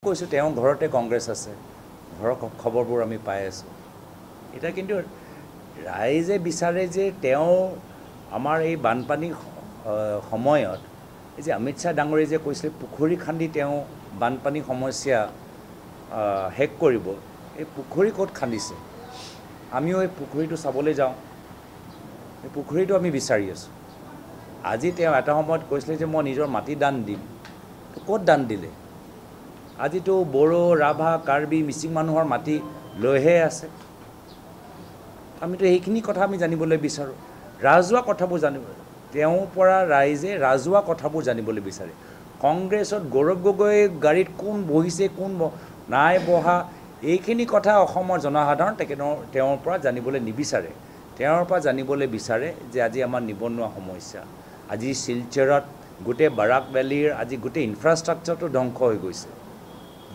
কৈছোঁ তেওঁ ঘৰতে কংগ্ৰেছ আছে, ঘৰৰ খবৰবোৰ আমি পাই আছোঁ। এতিয়া কিন্তু ৰাইজে বিচাৰে যে তেওঁ আমাৰ এই বানপানীৰ সময়ত এই যে অমিত শ্বাহ ডাঙৰীয়ে যে কৈছিলে পুখুৰী খান্দি তেওঁ বানপানী সমস্যা শেষ কৰিব, এই পুখুৰী ক'ত খান্দিছে? আমিও এই পুখুৰীটো চাবলৈ যাওঁ, এই পুখুৰীটো আমি বিচাৰি আছোঁ। আজি তেওঁ এটা সময়ত কৈছিলে যে মই নিজৰ মাটি দান দিম, ক'ত দান দিলে? আজিতো বড়ো, ৰাভা, কাৰ্বি, মিচিং মানুহৰ মাটি লৈহে আছে। আমিতো এইখিনি কথা আমি জানিবলৈ বিচাৰোঁ, ৰাজহুৱা কথাবোৰ জানিব। তেওঁৰ পৰা ৰাইজে ৰাজহুৱা কথাবোৰ জানিবলৈ বিচাৰে। কংগ্ৰেছত গৌৰৱ গগৈ গাড়ীত কোন বহিছে, কোন নাই বহা, এইখিনি কথা অসমৰ জনসাধাৰণ তেওঁৰ পৰা জানিবলৈ নিবিচাৰে। তেওঁৰ পৰা জানিবলৈ বিচাৰে যে আজি আমাৰ নিবনুৱা সমস্যা, আজি শিলচৰত গোটেই বাৰাক ভেলীৰ আজি গোটেই ইনফ্ৰাষ্ট্ৰাকচাৰটো ধ্বংস হৈ গৈছে।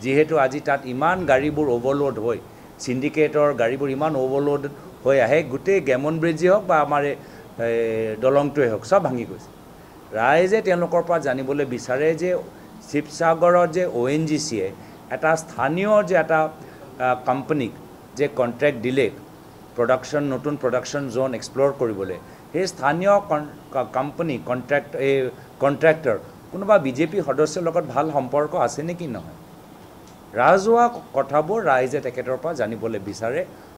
যিহেতু আজি তাত ইমান গাড়ীবোৰ অভাৰলোড হৈ, চিণ্ডিকেটৰ গাড়ীবোৰ ইমান অভাৰলোড হৈ আহে, গোটেই গেমন ব্ৰিজেই হওক বা আমাৰ দলংটোৱে হওক, চব ভাঙি গৈছে। ৰাইজে তেওঁলোকৰ পৰা জানিবলৈ বিচাৰে যে শিৱসাগৰত যে ONGCয়ে এটা স্থানীয় যে এটা কোম্পানীক যে কণ্ট্ৰেক্ট দিলে নতুন প্ৰডাকশ্যন জ'ন এক্সপ্ল'ৰ কৰিবলৈ, সেই স্থানীয় কোম্পানী কণ্ট্ৰেক্টৰ কোনোবা বিজেপি সদস্যৰ লগত ভাল সম্পৰ্ক আছে নেকি? নহয়। ৰাজহুৱা কথাবোৰ ৰাইজে তেখেতৰ পৰা জানিবলৈ বিচাৰে।